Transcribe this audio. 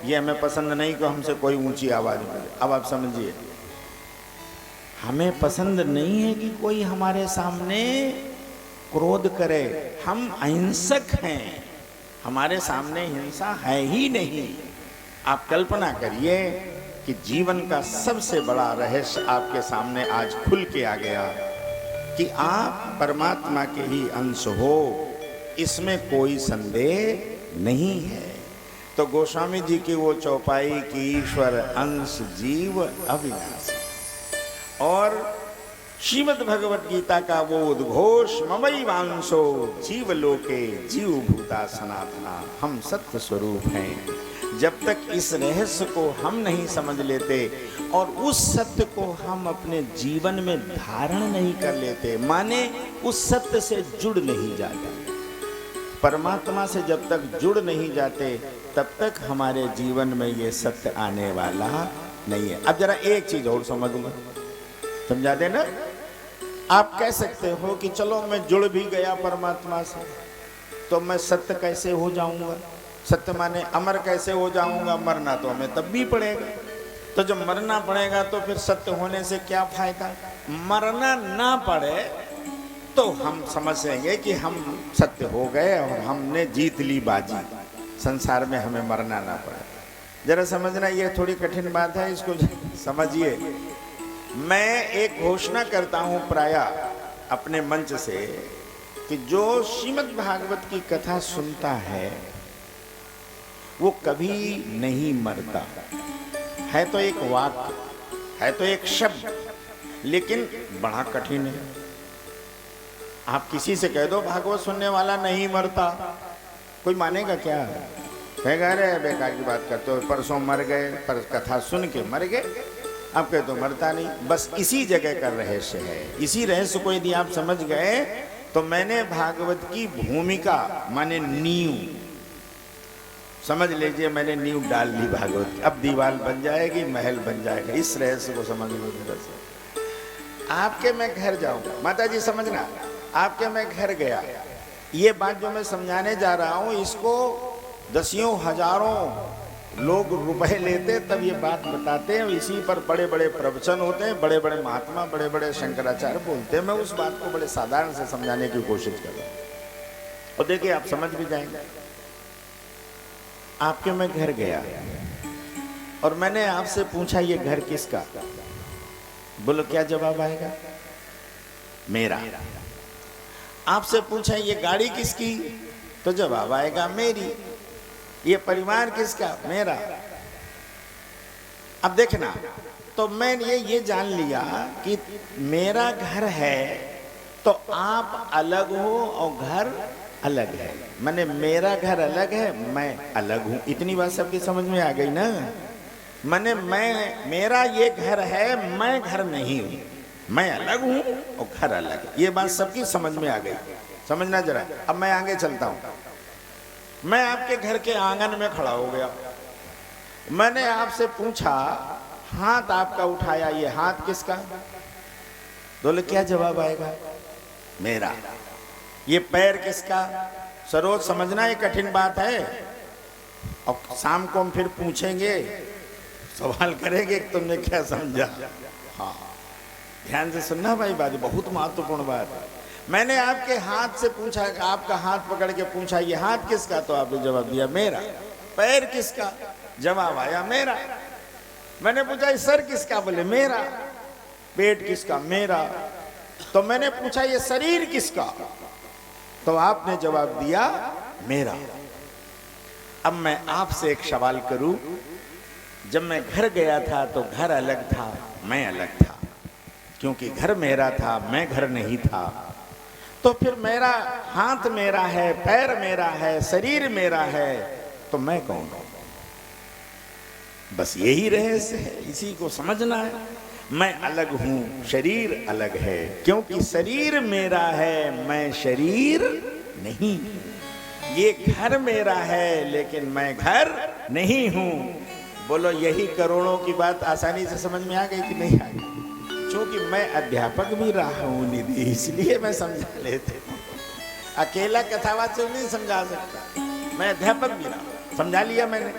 ये हमें पसंद नहीं कि हमसे कोई ऊंची आवाज बोले। अब आप समझिए, हमें पसंद नहीं है कि कोई हमारे सामने क्रोध करे। हम अहिंसक हैं, हमारे सामने हिंसा है ही नहीं। आप कल्पना करिए कि जीवन का सबसे बड़ा रहस्य आपके सामने आज खुल के आ गया कि आप परमात्मा के ही अंश हो, इसमें कोई संदेह नहीं है। तो गोस्वामी जी की वो चौपाई की ईश्वर अंश जीव अविनाशी, और श्रीमद् भगवत गीता का वो उद्घोष ममई वांशो जीव लोके जीव भूता सनातना, हम सत्य स्वरूप हैं। जब तक इस रहस्य को हम नहीं समझ लेते और उस सत्य को हम अपने जीवन में धारण नहीं कर लेते, माने उस सत्य से जुड़ नहीं जाते, परमात्मा से जब तक जुड़ नहीं जाते तब तक हमारे जीवन में ये सत्य आने वाला नहीं है। अब जरा एक चीज और समझ लो, समझा देना। आप कह सकते हो कि चलो मैं जुड़ भी गया परमात्मा से, तो मैं सत्य कैसे हो जाऊंगा? सत्य माने अमर कैसे हो जाऊंगा? मरना तो हमें तब भी पड़ेगा। तो जब मरना पड़ेगा तो फिर सत्य होने से क्या फायदा? मरना ना पड़े तो हम समझेंगे कि हम सत्य हो गए और हमने जीत ली बाजी, संसार में हमें मरना ना पड़े। जरा समझना, ये थोड़ी कठिन बात है, इसको समझिए। मैं एक घोषणा करता हूं प्रायः अपने मंच से कि जो श्रीमद् भागवत की कथा सुनता है वो कभी नहीं मरता। है तो एक वाक्य, है तो एक शब्द, लेकिन बड़ा कठिन है। आप किसी से कह दो भागवत सुनने वाला नहीं मरता, कोई मानेगा क्या? कहेगा अरे बेकार की बात करते हो, परसों मर गए, पर कथा सुन के मर गए। आप कहे तो मरता नहीं। बस इसी जगह का रहस्य है। इसी रहस्य को यदि आप समझ गए तो मैंने भागवत की भूमिका माने नींव, समझ लीजिए मैंने नींव डाल ली भागवत की। अब दीवार बन जाएगी, महल बन जाएगा। इस रहस्य को समझ लो जरा से। आपके मैं घर जाऊंगा, माता जी समझना, आपके मैं घर गया, ये बात जो मैं समझाने जा रहा हूं इसको दसियों हजारों लोग रुपए लेते तब ये बात बताते हैं। इसी पर बड़े बड़े प्रवचन होते हैं, बड़े बड़े महात्मा, बड़े बड़े शंकराचार्य बोलते हैं। मैं उस बात को बड़े साधारण से समझाने की कोशिश कर रहा हूं और देखिए आप समझ भी जाएंगे। आपके मैं घर गया और मैंने आपसे पूछा ये घर किसका? बोलो क्या जवाब आएगा? मेरा। आपसे पूछा ये गाड़ी किसकी? तो जवाब आएगा मेरी। ये परिवार किसका? मेरा। अब देखना, तो मैंने ये जान लिया कि मेरा घर है तो आप अलग हो और घर अलग है। मैंने मेरा घर अलग है, मैं अलग हूं। इतनी बात सबकी समझ में आ गई ना? मैंने मेरा ये घर है, मैं घर नहीं हूं, मैं अलग हूं और घर अलग है। ये बात सबकी समझ में आ गई। समझना जरा। अब मैं आगे चलता हूं। मैं आपके घर के आंगन में खड़ा हो गया, मैंने आपसे पूछा, हाथ आपका उठाया, ये हाथ किसका? बोले क्या जवाब आएगा? मेरा। ये पैर किसका? सरोज समझना ये कठिन बात है, और शाम को हम फिर पूछेंगे, सवाल करेंगे कि तुमने क्या समझा। हाँ ध्यान से सुनना भाई, बात बहुत महत्वपूर्ण बात है। मैंने आपके हाथ से पूछा, आपका हाथ पकड़ के पूछा ये हाथ किसका? तो आपने जवाब दिया मेरा। पैर किसका? जवाब आया मेरा। मैंने पूछा सर किसका? बोले मेरा। पेट किसका? मेरा। तो मैंने पूछा ये शरीर किसका? तो आपने जवाब दिया मेरा। अब मैं आपसे एक सवाल करूं, जब मैं घर गया था तो घर अलग था, मैं अलग था, क्योंकि घर मेरा था, मैं घर नहीं था। तो फिर मेरा हाथ मेरा है, पैर मेरा है, शरीर मेरा है, तो मैं कौन हूं? बस यही रहस्य है, इसी को समझना है। मैं अलग हूं, शरीर अलग है, क्योंकि शरीर मेरा है, मैं शरीर नहीं। ये घर मेरा है लेकिन मैं घर नहीं हूं। बोलो यही करोड़ों की बात आसानी से समझ में आ गई कि नहीं आ गई? क्योंकि मैं अध्यापक भी रहा हूं निधि, इसलिए मैं समझा लेते हूं। अकेला कथावाचक नहीं समझा सकता, मैं अध्यापक भी रहा, समझा लिया मैंने।